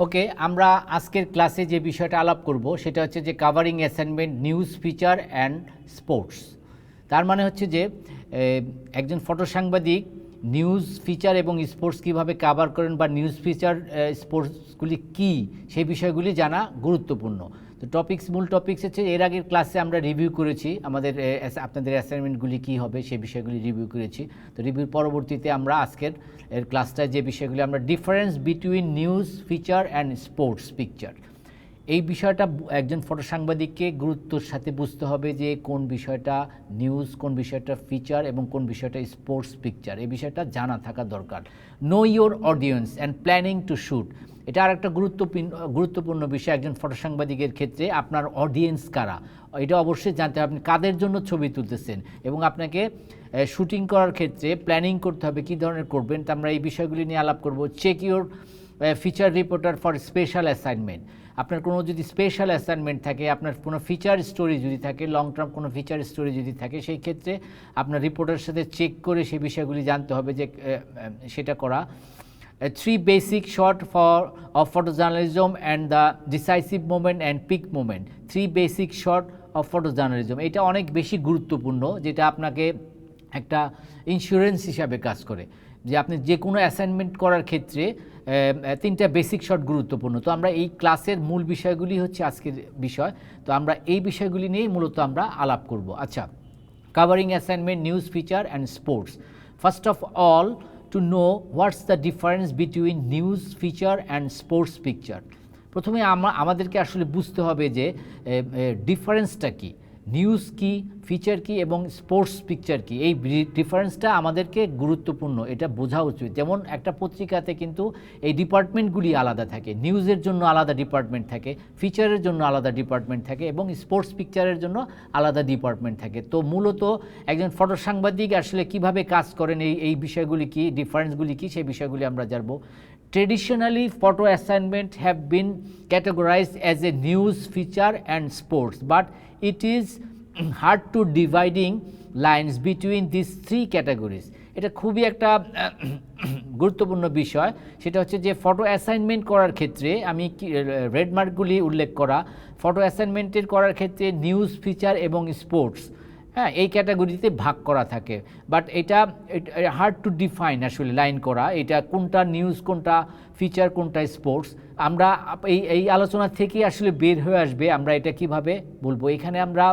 ওকে, আমরা আজকের ক্লাসে যে বিষয়টা আলাপ করব সেটা হচ্ছে যে covering assignment news feature and sports. তার মানে হচ্ছে যে একজন ফটো সাংবাদিক নিউজ ফিচার এবং স্পোর্টস কীভাবে কাভার করেন বা নিউজ ফিচার স্পোর্টসগুলি কী সেই বিষয়গুলি জানা গুরুত্বপূর্ণ। তো মূল টপিকস হচ্ছে এর আগের ক্লাসে আমরা রিভিউ করেছি আমাদের আপনাদের অ্যাসাইনমেন্টগুলি কী হবে সেই বিষয়গুলি রিভিউ করেছি। তো রিভিউর পরবর্তীতে আমরা আজকের ক্লাসটায় যে বিষয়গুলি আমরা difference between news feature and sports picture, এই বিষয়টা একজন ফটো সাংবাদিককে গুরুত্বর সাথে বুঝতে হবে যে কোন বিষয়টা নিউজ, কোন বিষয়টা ফিচার এবং কোন বিষয়টা স্পোর্টস পিকচার, এই বিষয়টা জানা থাকা দরকার। Know your audience and planning two shoot, এটা আর একটা গুরুত্বপূর্ণ বিষয় একজন ফটো সাংবাদিকের ক্ষেত্রে। আপনার অডিয়েন্স কারা এটা অবশ্যই জানতে হবে, আপনি কাদের জন্য ছবি তুলতেছেন, এবং আপনাকে শুটিং করার ক্ষেত্রে প্ল্যানিং করতে হবে কী ধরনের করবেন। তো আমরা এই বিষয়গুলি নিয়ে আলাপ করব। Check your feature reporter for special assignment, আপনার কোনো যদি স্পেশাল অ্যাসাইনমেন্ট থাকে, আপনার কোনো ফিচার স্টোরি যদি থাকে, লং টার্ম কোনো ফিচার স্টোরি যদি থাকে, সেই ক্ষেত্রে আপনার রিপোর্টারের সাথে চেক করে সেই বিষয়গুলি জানতে হবে যে সেটা করা। 3 basic shot of photojournalism and the decisive moment and peak moment. 3 basic shot of photojournalism, এটা অনেক বেশি গুরুত্বপূর্ণ, যেটা আপনাকে একটা ইন্স্যুরেন্স হিসাবে কাজ করে যে আপনি যে কোনো অ্যাসাইনমেন্ট করার ক্ষেত্রে 3টা বেসিক শট গুরুত্বপূর্ণ। তো আমরা এই ক্লাসের মূল বিষয়গুলি হচ্ছে আজকের বিষয়। তো আমরা এই বিষয়গুলি নিয়েই মূলত আমরা আলাপ করব। আচ্ছা, covering assignment news feature and sports. First of all, to know what's the difference between news feature and sports picture. প্রথমে আমাদেরকে আসলে বুঝতে হবে যে ডিফারেন্সটা কি, নিউজ কি, ফিচার কি এবং স্পোর্টস পিকচার কি। এই ডিফারেন্সটা আমাদেরকে গুরুত্বপূর্ণ, এটা বোঝা উচিত। যেমন একটা পত্রিকাতে কিন্তু এই ডিপার্টমেন্টগুলি আলাদা থাকে, নিউজের জন্য আলাদা ডিপার্টমেন্ট থাকে, ফিচারের জন্য আলাদা ডিপার্টমেন্ট থাকে এবং স্পোর্টস পিকচারের জন্য আলাদা ডিপার্টমেন্ট থাকে। তো মূলত একজন ফটো সাংবাদিক আসলে কিভাবে কাজ করেন, এই বিষয়গুলি কি, ডিফারেন্সগুলি কি, সেই বিষয়গুলি আমরা জানবো। Traditionally, photo assignment have been categorized as a news, feature and sports, but it is hard to dividing lines between these 3 categories. এটা খুবই একটা গুরুত্বপূর্ণ বিষয়। সেটা হচ্ছে যে ফটো অ্যাসাইনমেন্ট করার ক্ষেত্রে আমি রেড মার্কগুলি উল্লেখ করা, ফটো অ্যাসাইনমেন্টের করার ক্ষেত্রে নিউজ, ফিচার এবং স্পোর্টস, হ্যাঁ, এই ক্যাটাগরিতে ভাগ করা থাকে। বাট এটা হার্ড টু ডিফাইন আসলে লাইন করা, এটা কোনটা নিউজ, কোনটা ফিচার, কোনটা স্পোর্টস। আমরা এই আলোচনা থেকেই আসলে বের হয়ে আসবে আমরা এটা কিভাবে বলবো। এখানে আমরা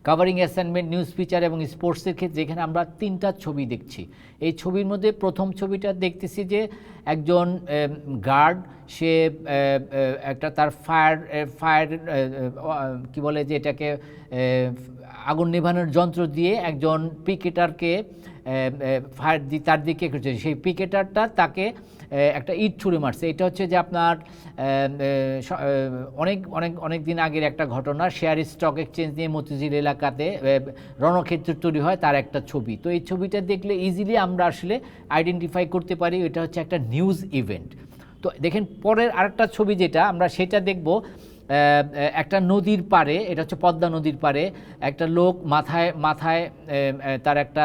কাভারিং অ্যাসাইনমেন্ট নিউজ ফিচার এবং স্পোর্টসের ক্ষেত্রে এখানে আমরা 3টা ছবি দেখছি। এই ছবির মধ্যে প্রথম ছবিটা দেখতেছি যে একজন গার্ড, সে একটা তার ফায়ার কি বলে যে এটাকে আগুন নেভানোর যন্ত্র দিয়ে একজন পিকেটারকে ফায়ার তার দিকে করছে, সেই পিকেটারটা তাকে একটা ইট ছুঁড়ে মারছে। এটা হচ্ছে যে আপনার অনেক দিন আগের একটা ঘটনা, শেয়ার স্টক এক্সচেঞ্জ নিয়ে মতিঝিল এলাকাতে রণক্ষেত্র তৈরি হয়, তার একটা ছবি। তো এই ছবিটা দেখলে ইজিলি আমরা আসলে আইডেন্টিফাই করতে পারি এটা হচ্ছে একটা নিউজ ইভেন্ট। তো দেখেন পরের আরেকটা ছবি যেটা আমরা সেটা দেখব, একটা নদীর পাড়ে, এটা হচ্ছে পদ্মা নদীর পাড়ে একটা লোক মাথায় তার একটা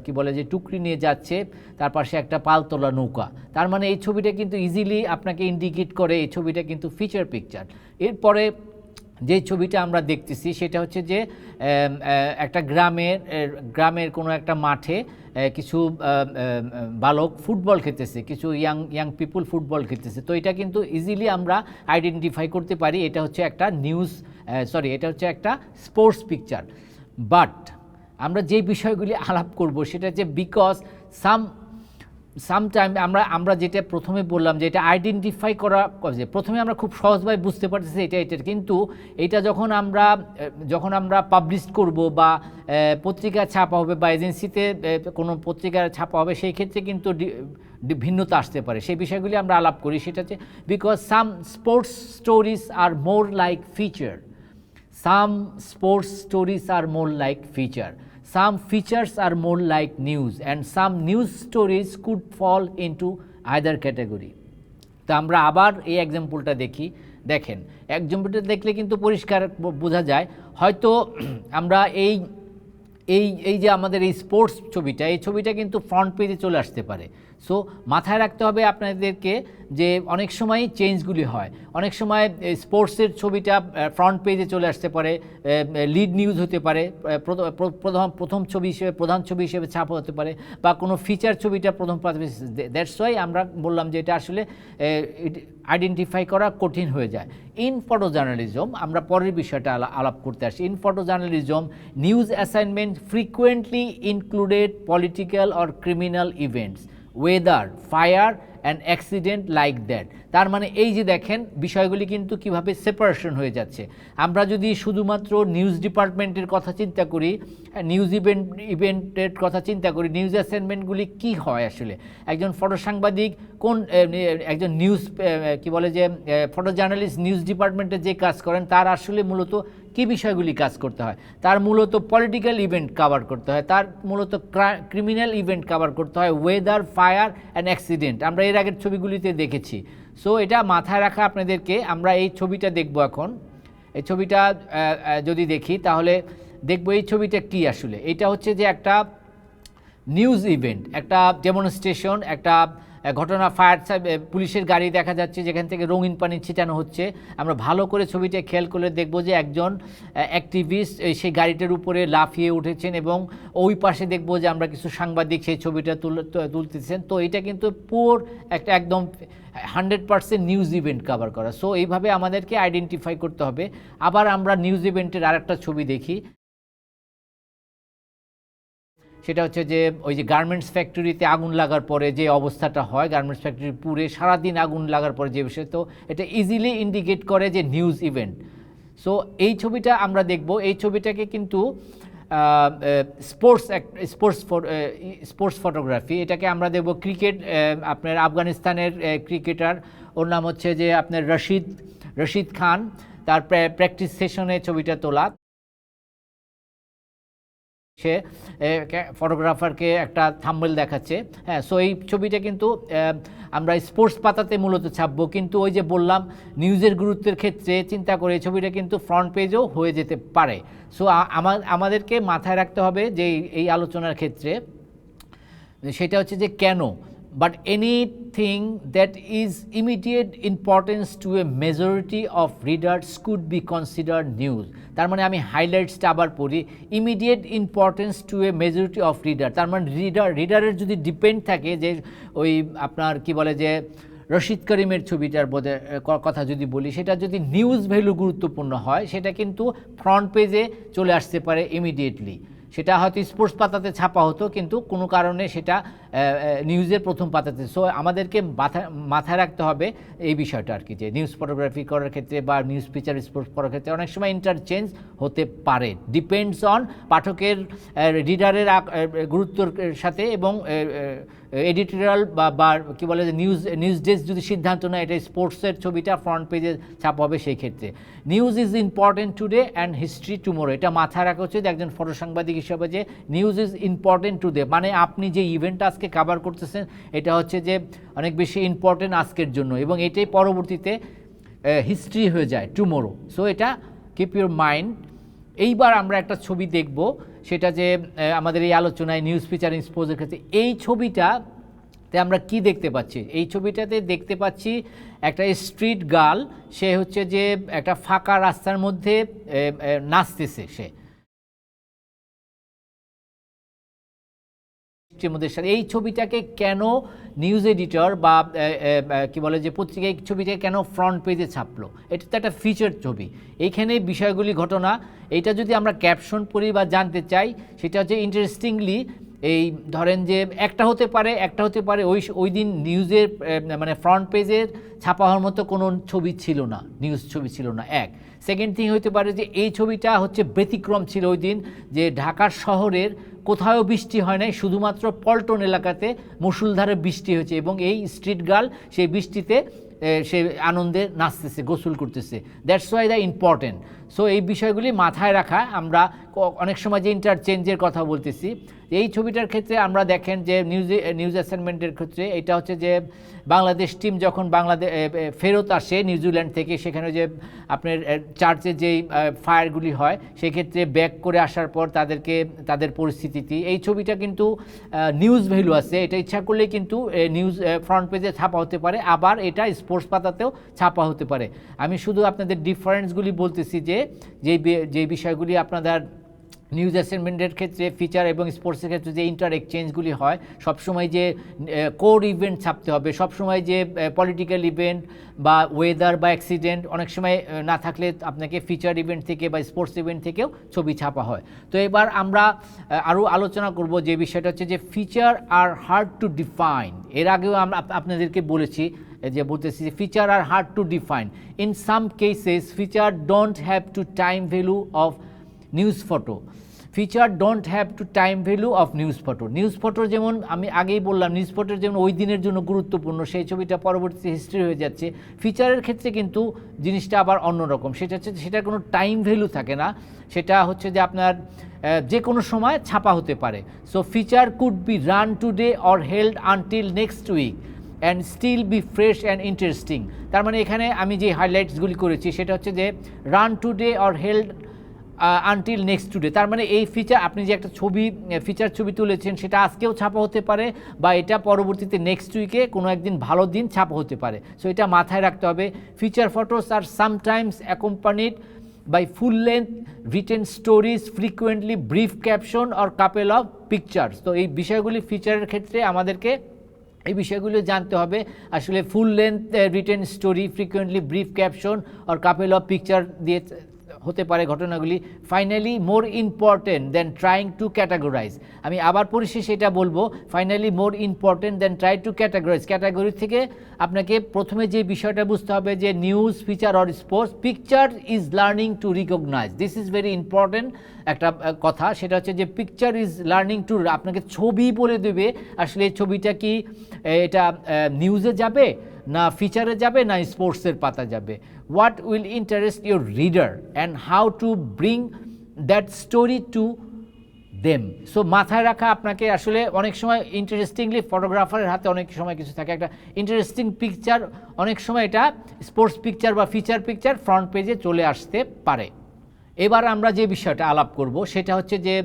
কি বলে যে টুকরি নিয়ে যাচ্ছে, তার পাশে একটা পালতোলা নৌকা। তার মানে এই ছবিটা কিন্তু ইজিলি আপনাকে ইন্ডিকেট করে এই ছবিটা কিন্তু ফিচার পিকচার। এরপরে যে ছবিটা আমরা দেখতেছি সেটা হচ্ছে যে একটা গ্রামের কোনো একটা মাঠে কিছু বালক ফুটবল খেলতেছে, কিছু ইয়াং পিপুল ফুটবল খেলতেছে। তো এটা কিন্তু ইজিলি আমরা আইডেন্টিফাই করতে পারি এটা হচ্ছে একটা এটা হচ্ছে একটা স্পোর্টস পিকচার। বাট আমরা যে বিষয়গুলি আলাপ করব সেটা হচ্ছে বিকজ সামটাইম আমরা যেটা প্রথমে বললাম যে এটা আইডেন্টিফাই করা, প্রথমে আমরা খুব সহজভাবে বুঝতে পারতেছি এটা, কিন্তু এটা যখন আমরা পাবলিশ করব বা পত্রিকায় ছাপা হবে বা এজেন্সিতে কোনো পত্রিকায় ছাপা হবে, সেই ক্ষেত্রে কিন্তু ভিন্নতা আসতে পারে। সেই বিষয়গুলি আমরা আলাপ করি। সেটা হচ্ছে because some sports stories are more like feature, some sports stories are more like feature, some features are more like news and some news stories could fall into either category. তো আমরা আবার এই এক্সাম্পলটা দেখেন এক্সাম্পলটা দেখলে কিন্তু পরিষ্কার বোঝা যায়, হয়তো আমরা এই যে আমাদের এই স্পোর্টস ছবিটা, এই ছবিটা কিন্তু ফ্রন্ট পেজে চলে আসতে পারে। সো মাথায় রাখতে হবে আপনাদেরকে যে অনেক সময় চেঞ্জগুলি হয়, অনেক সময় স্পোর্টসের ছবিটা ফ্রন্ট পেজে চলে আসতে পারে, লিড নিউজ হতে পারে, প্রথম ছবি হিসেবে প্রধান ছবি হিসেবে ছাপা হতে পারে, বা কোনো ফিচার ছবিটা প্রথম পাশে। দ্যাটস ওয়াই আমরা বললাম যে এটা আসলে আইডেন্টিফাই করা কঠিন হয়ে যায়। ইন ফটো জার্নালিজম আমরা পরের বিষয়টা আলাপ করতে আসি। In photo journalism news assignment frequently included political or criminal events, weather, fire and accident like that. তার মানে এই যে দেখেন বিষয়গুলি কিন্তু কিভাবে সেপারেশন হয়ে যাচ্ছে। আমরা যদি শুধুমাত্র নিউজ ডিপার্টমেন্টের কথা চিন্তা করি, নিউজ ইভেন্টের কথা চিন্তা করি, নিউজ অ্যাসাইনমেন্টগুলি কি হয় আসলে, একজন ফটো সাংবাদিক একজন নিউজ কি বলে যে ফটো জার্নালিস্ট নিউজ ডিপার্টমেন্টে যে কাজ করেন তার আসলে মূলত কী বিষয়গুলি কাজ করতে হয়, তার মূলত পলিটিক্যাল ইভেন্ট কভার করতে হয়, তার মূলত ক্রিমিনাল ইভেন্ট কভার করতে হয়, ওয়েদার, ফায়ার অ্যান্ড অ্যাক্সিডেন্ট আমরা এর আগের ছবিগুলিতে দেখেছি। সো এটা মাথায় রাখা আপনাদেরকে। আমরা এই ছবিটা দেখব এখন। এই ছবিটা যদি দেখি তাহলে দেখব এই ছবিটা কি আসলে। এটা হচ্ছে যে একটা নিউজ ইভেন্ট, একটা ডেমনস্ট্রেশন, একটা ঘটনা, ফায়ার পুলিশের গাড়ি দেখা যাচ্ছে যেখান থেকে রঙিন পানি ছিটানো হচ্ছে। আমরা ভালো করে ছবিটা খেয়াল করলে দেখব যে একজন অ্যাক্টিভিস্ট সেই গাড়িটার উপরে লাফিয়ে উঠেছেন এবং ওই পাশে দেখব যে আমরা কিছু সাংবাদিক সেই ছবিটা তুলতেছেন। তো এটা কিন্তু পুরো একটা একদম 100% নিউজ ইভেন্ট কভার করা। সো এইভাবে আমাদেরকে আইডেন্টিফাই করতে হবে। আবার আমরা নিউজ ইভেন্টের আরেকটা ছবি দেখি, সেটা হচ্ছে যে ওই যে গার্মেন্টস ফ্যাক্টরিতে আগুন লাগার পরে যে অবস্থাটা হয়, গার্মেন্টস ফ্যাক্টরি পুড়ে সারাদিন আগুন লাগার পরে যে বিষয়, তো এটা ইজিলি ইন্ডিকেট করে যে নিউজ ইভেন্ট। সো এই ছবিটা আমরা দেখব। এই ছবিটাকে কিন্তু স্পোর্টস ফটোগ্রাফি, এটাকে আমরা দেখব ক্রিকেট, আপনার আফগানিস্তানের ক্রিকেটার, ওর নাম হচ্ছে যে আপনার রশিদ খান, তার প্র্যাকটিস সেশনে ছবিটা তোলা। সে ফটোগ্রাফারকে একটা থাম্বনেল দেখাচ্ছে। হ্যাঁ, সো এই ছবিটা কিন্তু আমরা স্পোর্টস পাতাতে মূলত ছাপবো, কিন্তু ওই যে বললাম নিউজের গুরুত্বের ক্ষেত্রে চিন্তা করে এই ছবিটা কিন্তু ফ্রন্ট পেজও হয়ে যেতে পারে। সো আমাদেরকে মাথায় রাখতে হবে যে এই আলোচনার ক্ষেত্রে সেটা হচ্ছে যে কেন, but anything that is immediate importance to a majority of readers could be considered news। তার মানে আমি হাইলাইটসটা আবার পড়ি, immediate importance two A majority of reader. তার মানে রিডারের যদি ডিপেন্ড থাকে যে ওই আপনার কি বলে যে রশিদ করিমের ছবিটার কথা যদি বলি, সেটা যদি নিউজ ভ্যালু গুরুত্বপূর্ণ হয় সেটা কিন্তু ফ্রন্ট পেজে চলে আসতে পারে ইমিডিয়েটলি। সেটা হয়তো স্পোর্টস পাতাতে ছাপা হতো কিন্তু কোনো কারণে সেটা নিউজের প্রথম পাতাতে। সো আমাদেরকে মাথায় রাখতে হবে এই বিষয়টা আর কি, যে নিউজ ফটোগ্রাফি করার ক্ষেত্রে বা নিউজ ফিচার স্পোর্টস করার ক্ষেত্রে অনেক সময় ইন্টারচেঞ্জ হতে পারে, ডিপেন্ডস অন পাঠকের রিডারের গুরুত্বর সাথে এবং এডিটোরিয়াল বা কি বলে যে নিউজ ডেস্ক যদি সিদ্ধান্ত নেয় এটা স্পোর্টসের ছবিটা ফ্রন্ট পেজে ছাপা হবে সেই ক্ষেত্রে। News is important today and history tomorrow, এটা মাথায় রাখা উচিত একজন ফটো সাংবাদিক হিসাবে যে নিউজ ইজ ইম্পর্টেন্ট টুডে, মানে আপনি যে ইভেন্টটা আজকে কভার করতেছেন এটা হচ্ছে যে অনেক বেশি ইম্পর্টেন্ট আজকের জন্য এবং এটাই পরবর্তীতে হিস্ট্রি হয়ে যায় টুমোরো। সো এটা কিপ ইউর মাইন্ড। এইবার আমরা একটা ছবি দেখব, সেটা যে আমাদের এই আলোচনায় নিউজ ফিচার এক্সপোজের ক্ষেত্রে এই ছবিটাতে আমরা কি দেখতে পাচ্ছি। এই ছবিটাতে দেখতে পাচ্ছি একটা স্ট্রিট গার্ল, সে হচ্ছে যে একটা ফাঁকা রাস্তার মধ্যে নাচতেছে। সে এই ছবিটাকে কেন নিউজ এডিটর বা কি বলে যে পত্রিকা এই ছবিটাকে কেন ফ্রন্ট পেজে ছাপলো, এটা তো একটা ফিচার ছবি। এইখানে বিষয়গুলি ঘটনা, এইটা যদি আমরা ক্যাপশন পড়ি বা জানতে চাই সেটা হচ্ছে ইন্টারেস্টিংলি এই ধরেন যে একটা হতে পারে ওই দিন নিউজের মানে ফ্রন্ট পেজের ছাপা হওয়ার মতো কোনো ছবি ছিল না, নিউজ ছবি ছিল না। এক সেকেন্ড থিং হতে পারে যে এই ছবিটা হচ্ছে ব্যতিক্রম ছিল ওই দিন, যে ঢাকার শহরের কোথাও বৃষ্টি হয় নাই, শুধুমাত্র পল্টন এলাকাতে মুষলধারে বৃষ্টি হয়েছে এবং এই স্ট্রিট গার্ল সেই বৃষ্টিতে সে আনন্দে নাচতেছে, গোসল করতেছে। That's why the important. So এই বিষয়গুলি মাথায় রাখা, আমরা অনেক সময় যে ইন্টারচেঞ্জের কথা বলতেছি, এই ছবিটার ক্ষেত্রে আমরা দেখেন যে নিউজ অ্যাসাইনমেন্টের ক্ষেত্রে এটা হচ্ছে যে বাংলাদেশ টিম যখন ফেরত আসে নিউজিল্যান্ড থেকে, সেখানে যে আপনার চার্চে যেই ফায়ারগুলি হয় সেক্ষেত্রে ব্যাক করে আসার পর তাদের পরিস্থিতি, এই ছবিটা কিন্তু নিউজ ভ্যালু আছে। এটা ইচ্ছা করলে কিন্তু নিউজ ফ্রন্ট পেজে ছাপা হতে পারে, আবার এটা স্পোর্টস পাতাতেও ছাপা হতে পারে। আমি শুধু আপনাদের ডিফারেন্সগুলি বলতেছি যে যেই বিষয়গুলি আপনাদের নিউজ অ্যাসাইনমেন্টের ক্ষেত্রে ফিচার এবং স্পোর্টসের ক্ষেত্রে যে ইন্টার এক্সচেঞ্জগুলি হয়, সবসময় যে কোর ইভেন্ট ছাপতে হবে, সবসময় যে পলিটিক্যাল ইভেন্ট বা ওয়েদার বা অ্যাক্সিডেন্ট অনেক সময় না থাকলে আপনাকে ফিচার ইভেন্ট থেকে বা স্পোর্টস ইভেন্ট থেকেও ছবি ছাপা হয়। তো এবার আমরা আরও আলোচনা করব যে বিষয়টা হচ্ছে যে feature are hard to define. এর আগেও আমরা আপনাদেরকে বলতেছি যে feature are hard to define. In some cases feature don't have to time value of news photo. Feature don't have to time value of news photo. News ফটোর যেমন আমি আগেই বললাম নিউজ ফটোর যেমন ওই দিনের জন্য গুরুত্বপূর্ণ, সেই ছবিটা পরবর্তীতে হিস্ট্রি হয়ে যাচ্ছে। ফিচারের ক্ষেত্রে কিন্তু জিনিসটা আবার অন্যরকম, সেটা হচ্ছে সেটার কোনো টাইম ভ্যালু থাকে না, সেটা হচ্ছে যে আপনার যে কোনো সময় ছাপা হতে পারে। So feature could be run today or held until next week and still be fresh and interesting. তার মানে এখানে আমি যে হাইলাইটসগুলি করেছি সেটা হচ্ছে যে run today or held until next today. তার মানে এই ফিচার, আপনি যে একটা ফিচার ছবি তুলেছেন সেটা আজকেও ছাপা হতে পারে বা এটা পরবর্তীতে নেক্সট উইকে কোনো একদিন ভালো দিন ছাপা হতে পারে। সো এটা মাথায় রাখতে হবে। Feature photos are sometimes accompanied by full-length written stories, frequently brief caption or couple of pictures. তো এই বিষয়গুলি ফিচারের ক্ষেত্রে আমাদেরকে এই বিষয়গুলো জানতে হবে। আসলে full length written story, frequently brief caption or couple of picture দিয়ে হতে পারে ঘটনাগুলি। Finally more important than trying to categorise. আমি আবার পরিশেষে এটা বলবো, finally more important than try to categorise. Category থেকে আপনাকে প্রথমে যে বিষয়টা বুঝতে হবে যে news, feature or sports, picture is learning to recognise. This is very important একটা কথা, সেটা হচ্ছে যে পিকচার ইজ লার্নিং টু, আপনাকে ছবি বলে দেবে আসলে ছবিটা কি এটা নিউজে যাবে না ফিচারে যাবে না স্পোর্টসের পাতা যাবে। What will interest your reader and how to bring that story to them. So মাথায় রাখা আপনাকে আসলে অনেক সময় ইন্টারেস্টিংলি ফটোগ্রাফারের হাতে অনেক সময় কিছু থাকে, একটা ইন্টারেস্টিং পিকচার অনেক সময় এটা স্পোর্টস পিকচার বা ফিচার পিকচার ফ্রন্ট পেজে চলে আসতে পারে। এবার আমরা যে বিষয়টা আলাপ করব সেটা হচ্ছে যে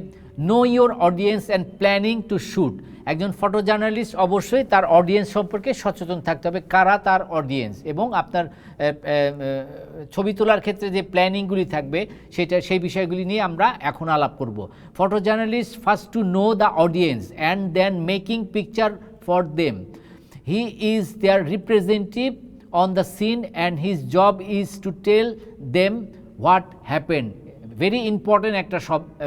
know your audience and planning two shoot. একজন ফটো জার্নালিস্ট অবশ্যই তার অডিয়েন্স সম্পর্কে সচেতন থাকতে হবে, কারা তার অডিয়েন্স, এবং আপনার ছবি তোলার ক্ষেত্রে যে প্ল্যানিংগুলি থাকবে সেই বিষয়গুলি নিয়ে আমরা এখন আলাপ করব। Photo journalist first to know the audience and then making picture for them. He is their representative on the scene and his job is to tell them what happen. Very important একটা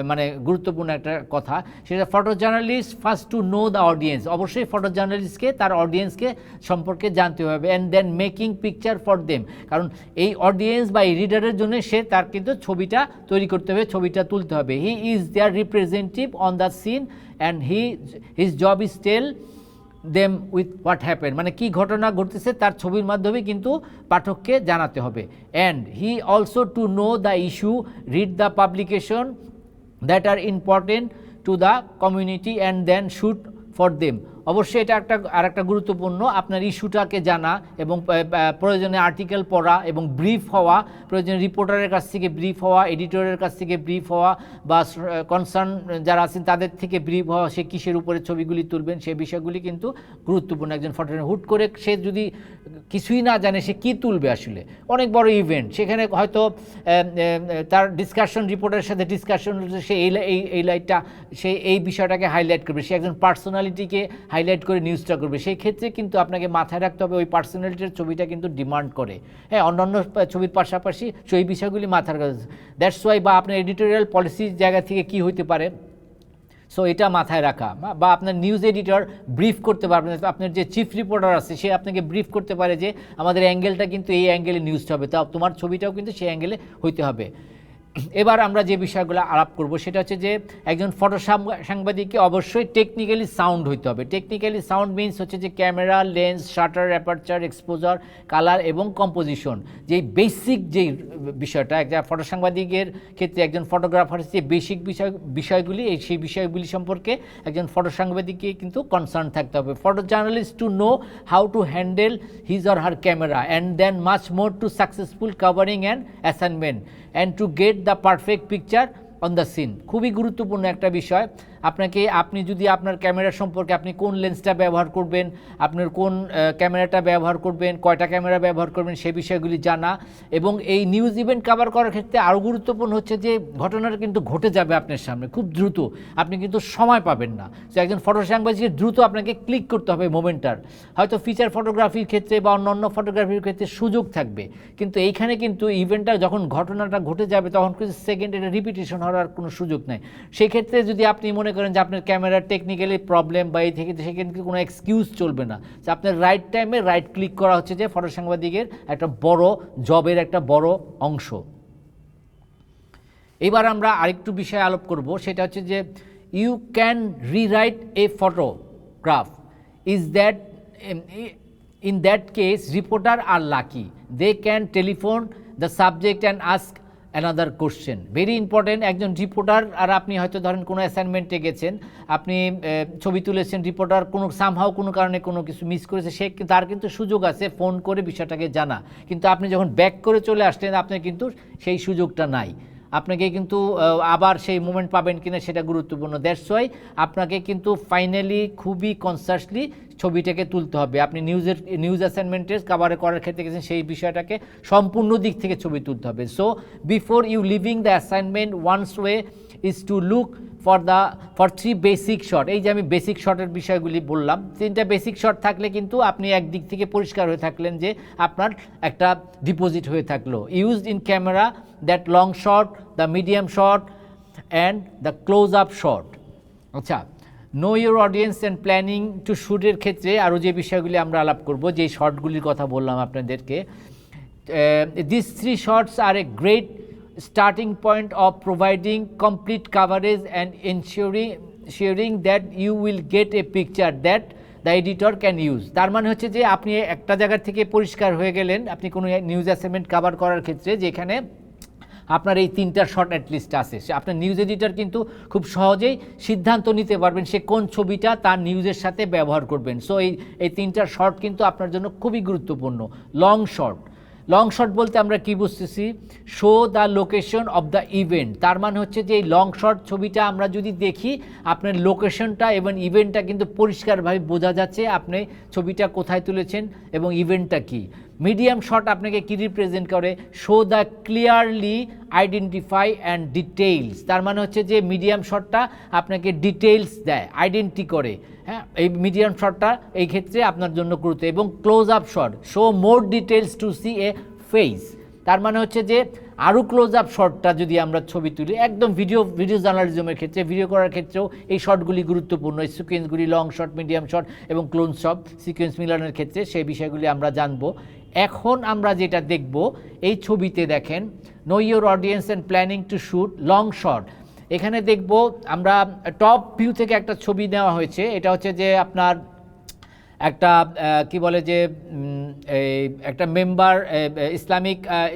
মানে গুরুত্বপূর্ণ একটা কথা, সেটা photo journalist first to know the audience. অবশ্যই photo জার্নালিস্টকে তার অডিয়েন্সকে সম্পর্কে জানতে হবে, and then making picture for them, কারণ এই অডিয়েন্স বা এই রিডারের জন্য সে তার কিন্তু ছবিটা তৈরি করতে হবে, ছবিটা তুলতে হবে। He is their representative on the scene and his job is tell them with what happen, মানে কি ঘটনা ঘটতেছে তার ছবির মাধ্যমে কিন্তু পাঠককে জানাতে হবে। And he also to know the issue, read the publication that are important to the community and then shoot for them. অবশ্যই এটা আরেকটা গুরুত্বপূর্ণ, আপনার ইস্যুটাকে জানা এবং প্রয়োজনে আর্টিকেল পড়া এবং ব্রিফ হওয়া, প্রয়োজনে রিপোর্টারের কাছ থেকে ব্রিফ হওয়া, এডিটরের কাছ থেকে ব্রিফ হওয়া বা কনসার্ন যারা আছেন তাদের থেকে ব্রিফ হওয়া, সে কিসের উপরে ছবিগুলি তুলবেন সেই বিষয়গুলি কিন্তু গুরুত্বপূর্ণ। একজন ফটোগ্রাফার হুট করে সে যদি কিছুই না জানে সে কী তুলবে, আসলে অনেক বড় ইভেন্ট, সেখানে হয়তো তার ডিসকাশন, রিপোর্টারের সাথে ডিসকাশন, সে এই লাইটটা সে এই বিষয়টাকে হাইলাইট করবে, সে একজন পার্সোনালিটিকে হাইলাইট করে নিউজটা করবে, সেই ক্ষেত্রে কিন্তু আপনাকে মাথায় রাখতে হবে ওই পার্সোনালিটির ছবিটা কিন্তু ডিমান্ড করে, হ্যাঁ, অন্যান্য ছবির পাশাপাশি সেই বিষয়গুলি মাথায় রাখা। দ্যাটস ওয়াই বা আপনার এডিটোরিয়াল পলিসির জায়গা থেকে কি হইতে পারে, সো এটা মাথায় রাখা, বা আপনার নিউজ এডিটর ব্রিফ করতে পারবেন, আপনার যে চিফ রিপোর্টার আছে সে আপনাকে ব্রিফ করতে পারে যে আমাদের অ্যাঙ্গেলটা কিন্তু এই অ্যাঙ্গেলে নিউজটা হবে, তা তোমার ছবিটাও কিন্তু সেই অ্যাঙ্গেলে হইতে হবে। এবার আমরা যে বিষয়গুলো আলাপ করব সেটা হচ্ছে যে একজন ফটো সাংবাদিককে অবশ্যই টেকনিক্যালি সাউন্ড হইতে হবে। টেকনিক্যালি সাউন্ড মিনস হচ্ছে যে camera, lens, shutter, aperture, exposure, colour এবং কম্পোজিশন, যেই বেসিক যেই বিষয়টা একটা ফটো সাংবাদিকের ক্ষেত্রে একজন ফটোগ্রাফার যে বেসিক বিষয়গুলি সেই বিষয়গুলি সম্পর্কে একজন ফটো সাংবাদিককে কিন্তু কনসার্ন থাকতে হবে। Photo journalist to know how to handle his or her camera and then much more to successful covering and assignment and to get the perfect picture on the scene. খুবই গুরুত্বপূর্ণ একটা বিষয়। আপনি যদি আপনার ক্যামেরা সম্পর্কে আপনি কোন লেন্সটা ব্যবহার করবেন, আপনার কোন ক্যামেরাটা ব্যবহার করবেন, কয়টা ক্যামেরা ব্যবহার করবেন, সেই বিষয়গুলি জানা। এবং এই নিউজ ইভেন্ট কভার করার ক্ষেত্রে আরও গুরুত্বপূর্ণ হচ্ছে যে ঘটনাটা কিন্তু ঘটে যাবে আপনার সামনে খুব দ্রুত, আপনি কিন্তু সময় পাবেন না। তো একজন ফটো সাংবাদিকের দ্রুত আপনাকে ক্লিক করতে হবে মোমেন্টার। হয়তো ফিচার ফটোগ্রাফির ক্ষেত্রে বা অন্যান্য ফটোগ্রাফির ক্ষেত্রে সুযোগ থাকবে, কিন্তু এইখানে কিন্তু ইভেন্টটা যখন ঘটনাটা ঘটে যাবে তখন কিন্তু সেকেন্ড এটা রিপিটেশন হওয়ার কোনো সুযোগ নেই। সেই ক্ষেত্রে যদি আপনি মনে করেন যে আপনার ক্যামেরার টেকনিক্যালি প্রবলেম বা এই থেকে সেখানে কোনো এক্সকিউজ চলবে না। যে আপনার রাইট টাইমে রাইট ক্লিক করা হচ্ছে যে ফটো সাংবাদিকের একটা বড় জবের একটা বড় অংশ। এবার আমরা আরেকটু বিষয় আলোপ করব, সেটা হচ্ছে যে you can rewrite a photograph is that in that case reporter are lucky, they can telephone the subject and ask another question. Very important. একজন রিপোর্টার আর আপনি হয়তো ধরেন কোনো অ্যাসাইনমেন্টে গেছেন, আপনি ছবি তুলেছেন, রিপোর্টার সামহাও কোনো কারণে কোনো কিছু মিস করেছে, তার কিন্তু সুযোগ আছে ফোন করে বিষয়টাকে জানা। কিন্তু আপনি যখন ব্যাক করে চলে আসলেন আপনার কিন্তু সেই সুযোগটা নাই। আপনাকে কিন্তু আবার সেই মোমেন্ট পাবেন কিনা সেটা গুরুত্বপূর্ণ। দ্যাটস ওয়াই আপনাকে কিন্তু ফাইনালি খুবই কনসাসলি ছবিটাকে তুলতে হবে। আপনি নিউজ অ্যাসাইনমেন্টের কভারে করার ক্ষেত্রে গেছেন, সেই বিষয়টাকে সম্পূর্ণ দিক থেকে ছবি তুলতে হবে। So before you leaving the assignment once way is to look for 3 basic shot. এই যে আমি বেসিক শটের বিষয়গুলি বললাম, 3টা বেসিক শট থাকলে কিন্তু আপনি একদিক থেকে পরিষ্কার হয়ে থাকলেন যে আপনার একটা ডিপোজিট হয়ে থাকলো। Used in camera that long shot, the medium shot and the close up shot. আচ্ছা, know your audience and planning to শ্যুটের ক্ষেত্রে আরও যে বিষয়গুলি আমরা আলাপ করব, যেই শর্টগুলির কথা বললাম আপনাদেরকে, this 3 shots are a great starting point of providing complete coverage and ensuring that you will get a picture that the editor can use. তার মানে হচ্ছে যে আপনি একটা জায়গা থেকে পরিষ্কার হয়ে গেলেন, আপনি কোনো নিউজ অ্যাসাইনমেন্ট কভার করার ক্ষেত্রে যেখানে আপনার এই 3টা শট অ্যাটলিস্ট আছে, আপনার নিউজ এডিটর কিন্তু খুব সহজেই সিদ্ধান্ত নিতে পারবেন সে কোন ছবিটা তার নিউজের সাথে ব্যবহার করবেন। সো এই 3টা শট কিন্তু আপনার জন্য খুবই গুরুত্বপূর্ণ। লং শট, লং শট বলতে আমরা কি বুঝতেছি, show the location of the event. তার মানে হচ্ছে যে এই লং শট ছবিটা আমরা যদি দেখি আপনার লোকেশনটা এবং ইভেন্টটা কিন্তু পরিষ্কারভাবে বোঝা যাচ্ছে আপনি ছবিটা কোথায় তুলেছেন এবং ইভেন্টটা কি। মিডিয়াম শট আপনাকে কি রিপ্রেজেন্ট করে, show the clearly identify and details. তার মানে হচ্ছে যে মিডিয়াম শটটা আপনাকে ডিটেইলস দেয়, আইডেন্টি করে। হ্যাঁ, এই মিডিয়াম শটটা এই ক্ষেত্রে আপনার জন্য গুরুত্ব। এবং close up shot, show more details to see a face. তার মানে হচ্ছে যে আরও ক্লোজ আপ শটটা যদি আমরা ছবি তুলি, একদম ভিডিও জার্নালিজমের ক্ষেত্রে, ভিডিও করার ক্ষেত্রেও এই শটগুলি গুরুত্বপূর্ণ। এই সিকোয়েন্সগুলি লং শট, মিডিয়াম শট এবং ক্লোজ শট সিকোয়েন্স মিলানোর ক্ষেত্রে সেই বিষয়গুলি আমরা জানবো। এখন আমরা যেটা দেখব, এই ছবিতে দেখেন no your audience and planning two shoot long shot. এখানে দেখব আমরা টপ ভিউ থেকে একটা ছবি নেওয়া হয়েছে। এটা হচ্ছে যে আপনার একটা কি বলে যে একটা মেম্বার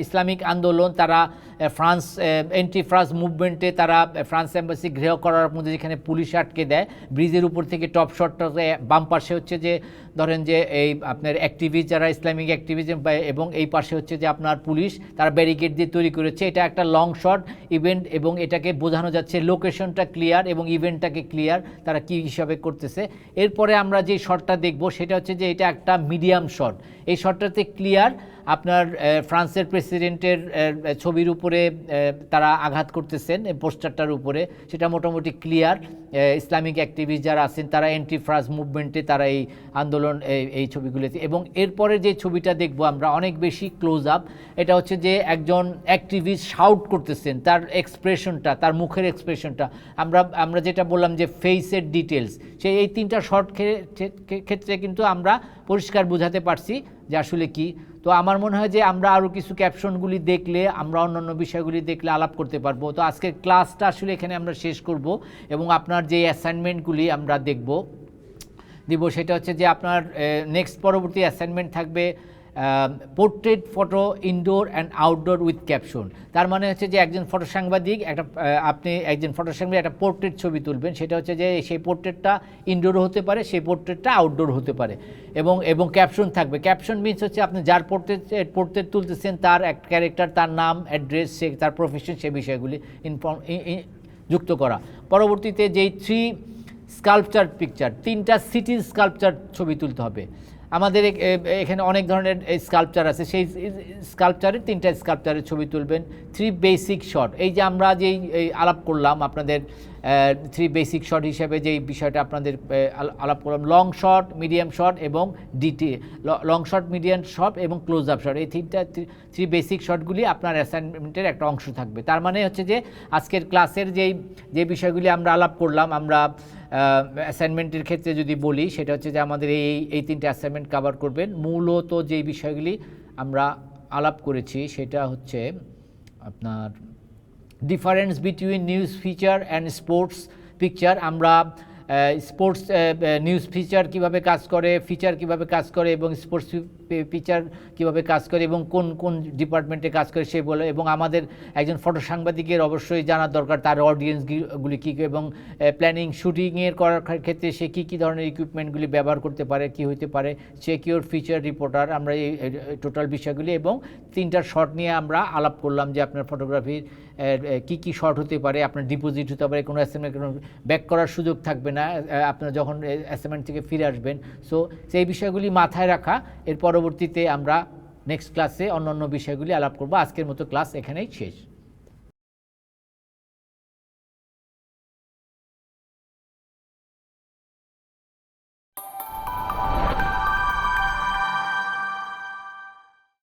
ইসলামিক আন্দোলন, তারা ফ্রান্স অ্যান্টি ফ্রান্স মুভমেন্টে তারা ফ্রান্স এম্বাসি ঘেরাও করার মধ্যে যেখানে পুলিশ আটকে দেয়, ব্রিজের উপর থেকে টপ শটটা বাম পাশে হচ্ছে যে ধরেন যে এই আপনার অ্যাক্টিভিস্ট যারা ইসলামিক অ্যাক্টিভিজম, এবং এই পাশে হচ্ছে যে আপনার পুলিশ তারা ব্যারিকেড দিয়ে তৈরি করেছে। এটা একটা লং শট ইভেন্ট এবং এটাকে বোঝানো যাচ্ছে লোকেশনটা ক্লিয়ার এবং ইভেন্টটাকে ক্লিয়ার তারা কী হিসাবে করতেছে। এরপরে আমরা যে শটটা দেখব সেটা হচ্ছে যে এটা একটা মিডিয়াম শট। এই শটটাতে ক্লিয়ার আপনার ফ্রান্সের প্রেসিডেন্টের ছবির উপরে তারা আঘাত করতেছেন পোস্টারটার উপরে, সেটা মোটামুটি ক্লিয়ার। ইসলামিক অ্যাক্টিভিস্ট যারা আছেন তারা অ্যান্টি ফ্রান্স মুভমেন্টে তারা এই আন্দোলন এই ছবিগুলোতে। এবং এরপরে যে ছবিটা দেখব আমরা অনেক বেশি ক্লোজ আপ, এটা হচ্ছে যে একজন অ্যাক্টিভিস্ট শাউট করতেছেন, তার এক্সপ্রেশনটা, তার মুখের এক্সপ্রেশনটা আমরা যেটা বললাম যে ফেসের ডিটেলস, সেই এই 3টা শর্ট ক্ষেত্রে কিন্তু আমরা পরিষ্কার বোঝাতে পারছি যে আসলে কি। তো আমার মনে হয় যে আমরা আরও কিছু ক্যাপশনগুলি দেখলে আমরা অন্যান্য বিষয়গুলি দেখলে আলাপ করতে পারবো। তো আজকের ক্লাসটা আসলে এখানে আমরা শেষ করব এবং আপনার যে অ্যাসাইনমেন্টগুলি আমরা দিব সেটা হচ্ছে যে আপনার নেক্সট পরবর্তী অ্যাসাইনমেন্ট থাকবে portrait photo indoor and outdoor with caption. তার মানে হচ্ছে যে একজন ফটো সাংবাদিক আপনি একজন ফটো সাংবাদিক একটা পোর্ট্রেট ছবি তুলবেন, সেটা হচ্ছে যে সেই পোর্ট্রেটটা ইনডোরও হতে পারে, সেই পোর্ট্রেটটা আউটডোর হতে পারে, এবং ক্যাপশন থাকবে। ক্যাপশন মিনস হচ্ছে আপনি যার পোর্ট্রেট তুলতেছেন তার এক ক্যারেক্টার, তার নাম, অ্যাড্রেস, সে তার প্রফেশন, সে বিষয়গুলি যুক্ত করা। পরবর্তীতে যেই 3 স্কাল্পচার পিকচার, 3টা সিটি স্কাল্পচার ছবি তুলতে হবে। আমাদের এখানে অনেক ধরনের স্কাল্পচার আছে, সেই স্কাল্পচারের 3টা স্কাল্পচারের ছবি তুলবেন। 3 বেসিক শট, এই যে আমরা যেই আলাপ করলাম আপনাদের 3 বেসিক শট হিসেবে যেই বিষয়টা আপনাদের আলাপ করলাম, লং শট, মিডিয়াম শট এবং লং শট, মিডিয়াম শট এবং ক্লোজ আপ শট, এই 3 বেসিক শটগুলি আপনার অ্যাসাইনমেন্টের একটা অংশ থাকবে। তার মানে হচ্ছে যে আজকের ক্লাসের যে বিষয়গুলি আমরা আলাপ করলাম, আমরা অ্যাসাইনমেন্টের ক্ষেত্রে যদি বলি সেটা হচ্ছে যে আমাদের এই 3টে অ্যাসাইনমেন্ট কভার করবেন। মূলত যেই বিষয়গুলি আমরা আলাপ করেছি সেটা হচ্ছে আপনার difference between news feature and sports picture. আমরা স্পোর্টস নিউজ ফিচার কীভাবে কাজ করে, ফিচার কীভাবে কাজ করে এবং স্পোর্টস পিকচার কীভাবে কাজ করে এবং কোন কোন ডিপার্টমেন্টে কাজ করে সে বলে, এবং আমাদের একজন ফটো সাংবাদিকের অবশ্যই জানার দরকার তার অডিয়েন্সগুলি কী, এবং প্ল্যানিং শুটিংয়ের করার ক্ষেত্রে সে কী ধরনের ইকুইপমেন্টগুলি ব্যবহার করতে পারে, কী হতে পারে, সিকিউর ফিচার রিপোর্টার। আমরা এই টোটাল বিষয়গুলি এবং 3টা শট নিয়ে আমরা আলাপ করলাম যে আপনার ফটোগ্রাফির কী শট হতে পারে, আপনার ডিপোজিট হতে পারে, কোনো অ্যাসাইনমেন্ট কোনো ব্যাক করার সুযোগ থাকবে না আপনার যখন অ্যাসাইনমেন্ট থেকে ফিরে আসবেন। সো সেই বিষয়গুলি মাথায় রাখা, এর পরবর্তীতে আমরা নেক্সট ক্লাসে অন্য বিষয়গুলি আলাপ করব। আজকের মতো ক্লাস এখানেই শেষ।